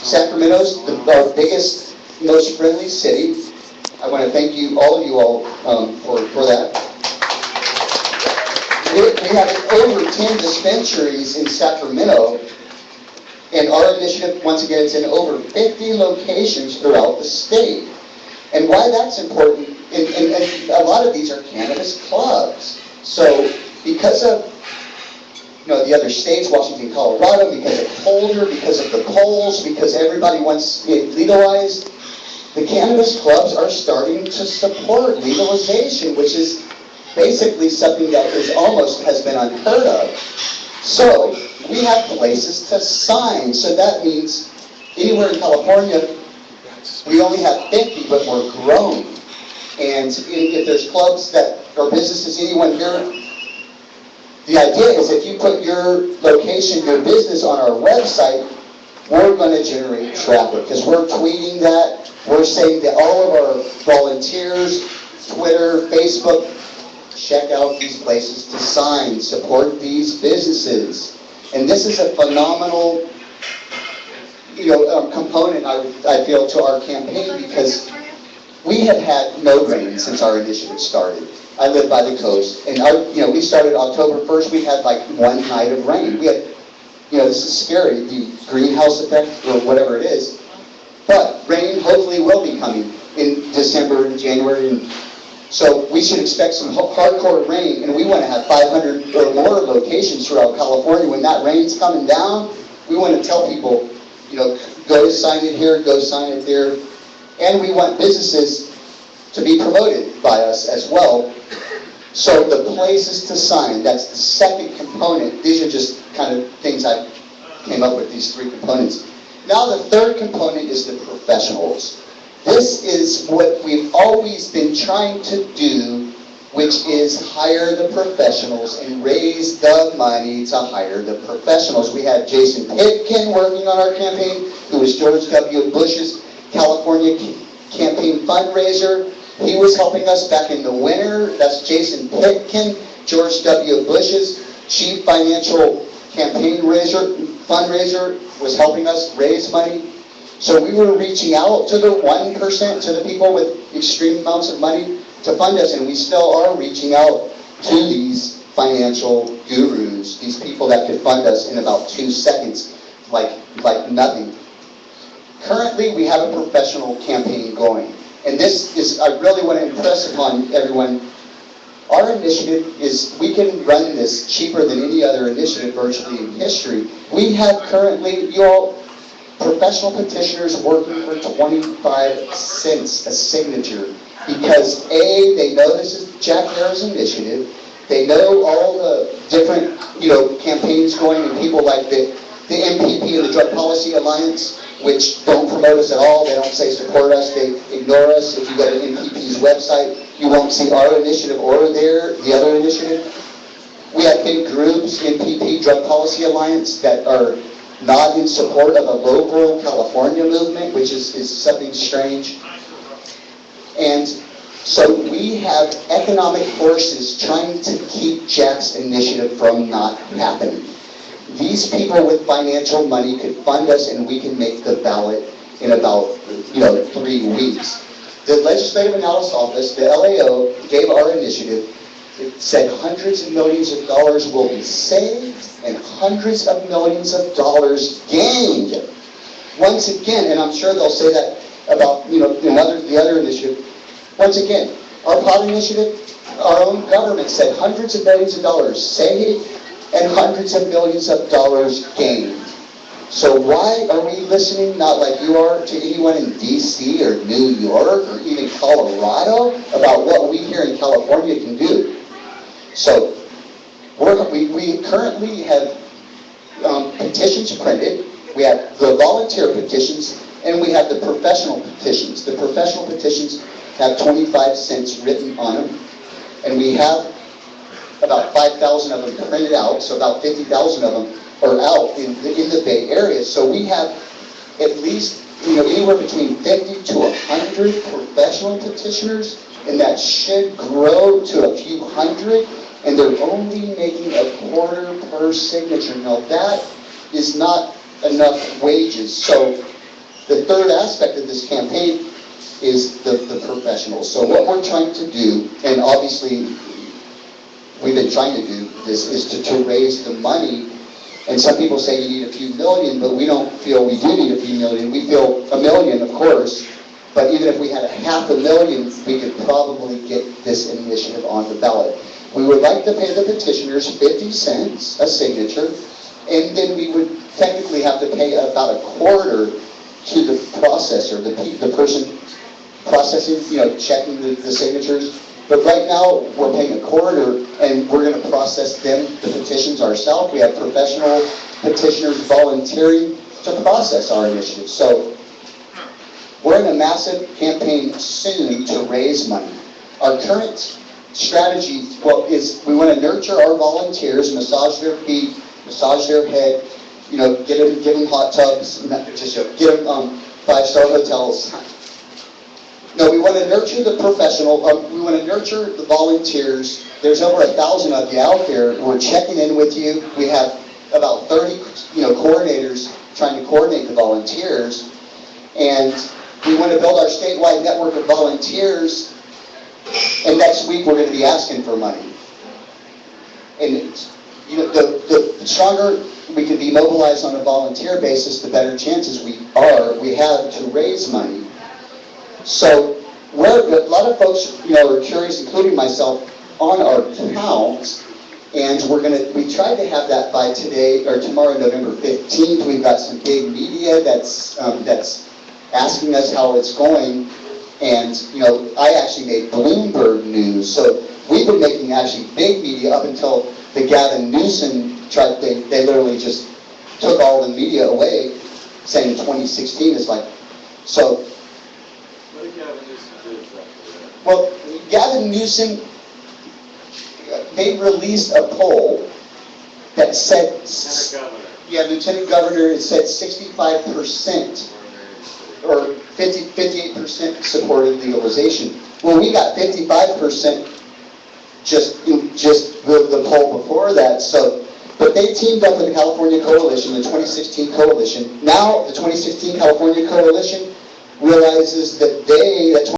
Sacramento's our biggest, most friendly city. I want to thank you, all of you all, for that. We have over 10 dispensaries in Sacramento, and our initiative, once again, is in over 50 locations throughout the state. And why that's important, and a lot of these are cannabis clubs. So because of the other states, Washington, Colorado, because of Boulder, because of the polls, because everybody wants it legalized, the cannabis clubs are starting to support legalization, which is basically something that has been unheard of. So we have places to sign. So that means anywhere in California, we only have 50, but we're growing. And if there's clubs or businesses, anyone here, the idea is if you put your location, your business on our website, we're going to generate traffic because we're tweeting that. We're saying that all of our volunteers, Twitter, Facebook, check out these places to sign, support these businesses. And this is a phenomenal component, I feel, to our campaign because we have had no rain since our initiative started. I live by the coast, and we started October 1st. We had like one night of rain. We had, this is scary, the greenhouse effect or whatever it is. But rain hopefully will be coming in December and January, and so we should expect some hardcore rain. And we want to have 500 or more locations throughout California. When that rain's coming down, we want to tell people, go sign it here, go sign it there, and we want businesses to be promoted by us as well. So the places to sign, that's the second component. These are just kind of things I came up with, these three components. Now the third component is the professionals. This is what we've always been trying to do, which is hire the professionals and raise the money to hire the professionals. We had Jason Pitkin working on our campaign, who was George W. Bush's California campaign fundraiser. He was helping us back in the winter. That's Jason Pitkin, George W. Bush's chief financial fundraiser, was helping us raise money. So we were reaching out to the 1%, to the people with extreme amounts of money to fund us, and we still are reaching out to these financial gurus, these people that could fund us in about 2 seconds, like nothing. Currently, we have a professional campaign going. And this is, I really want to impress upon everyone, our initiative is, we can run this cheaper than any other initiative virtually in history. We have currently, professional petitioners working for 25 cents a signature because A, they know this is Jack Harrow's initiative, they know all the different, campaigns going, and people like the MPP and the Drug Policy Alliance, which don't promote us at all. They don't say support us. They ignore us. If you go to MPP's website, you won't see our initiative or the other initiative. We have big groups, MPP, Drug Policy Alliance, that are not in support of a local California movement, which is something strange. And so we have economic forces trying to keep Jack's initiative from not happening. These people with financial money could fund us, and we can make the ballot in about 3 weeks. The Legislative Analysis Office, the LAO, gave our initiative. It said hundreds of millions of dollars will be saved and hundreds of millions of dollars gained. Once again, and I'm sure they'll say that about the other initiative. Once again, our pot initiative, our own government said hundreds of millions of dollars saved and hundreds of millions of dollars gained. So why are we listening, not like you are, to anyone in D.C. or New York or even Colorado about what we here in California can do? So we currently have petitions printed. We have the volunteer petitions, and we have the professional petitions. The professional petitions have 25 cents written on them, and we have about 5,000 of them printed out, so about 50,000 of them are out in the Bay Area. So we have at least anywhere between 50 to 100 professional petitioners, and that should grow to a few hundred, and they're only making $0.25 per signature. Now that is not enough wages. So The third aspect of this campaign is the professionals. So what we're trying to do, and obviously we've been trying to do this, is to raise the money. And some people say you need a few million, but we don't feel we do need a few million. We feel $1 million, of course, but even if we had $500,000, we could probably get this initiative on the ballot. We would like to pay the petitioners 50 cents a signature, and then we would technically have to pay about a quarter to the processor, the person processing, checking the signatures. But right now, we're paying a quarter, and we're going to process the petitions ourselves. We have professional petitioners volunteering to process our initiative. So we're in a massive campaign soon to raise money. Our current strategy, is we want to nurture our volunteers, massage their feet, massage their head, give them hot tubs, give them 5-star hotels. No, we want to nurture the professional, we want to nurture the volunteers. There's over 1,000 of you out there. We're checking in with you. We have about 30, coordinators trying to coordinate the volunteers. And we want to build our statewide network of volunteers. And next week we're going to be asking for money. And the stronger we can be mobilized on a volunteer basis, the better chances we have to raise money. So a lot of folks, are curious, including myself, on our count, and we tried to have that by today or tomorrow, November 15th. We've got some big media that's asking us how it's going, and I actually made Bloomberg News, so we've been making actually big media up until the Gavin Newsom tried. They literally just took all the media away, saying 2016 is like so. Well, Gavin Newsom, they released a poll that said, Lieutenant Governor, it said 65% or 58% supported legalization. Well, we got 55% just the poll before that. So, but they teamed up with the California Coalition, the 2016 Coalition. Now, the 2016 California Coalition realizes that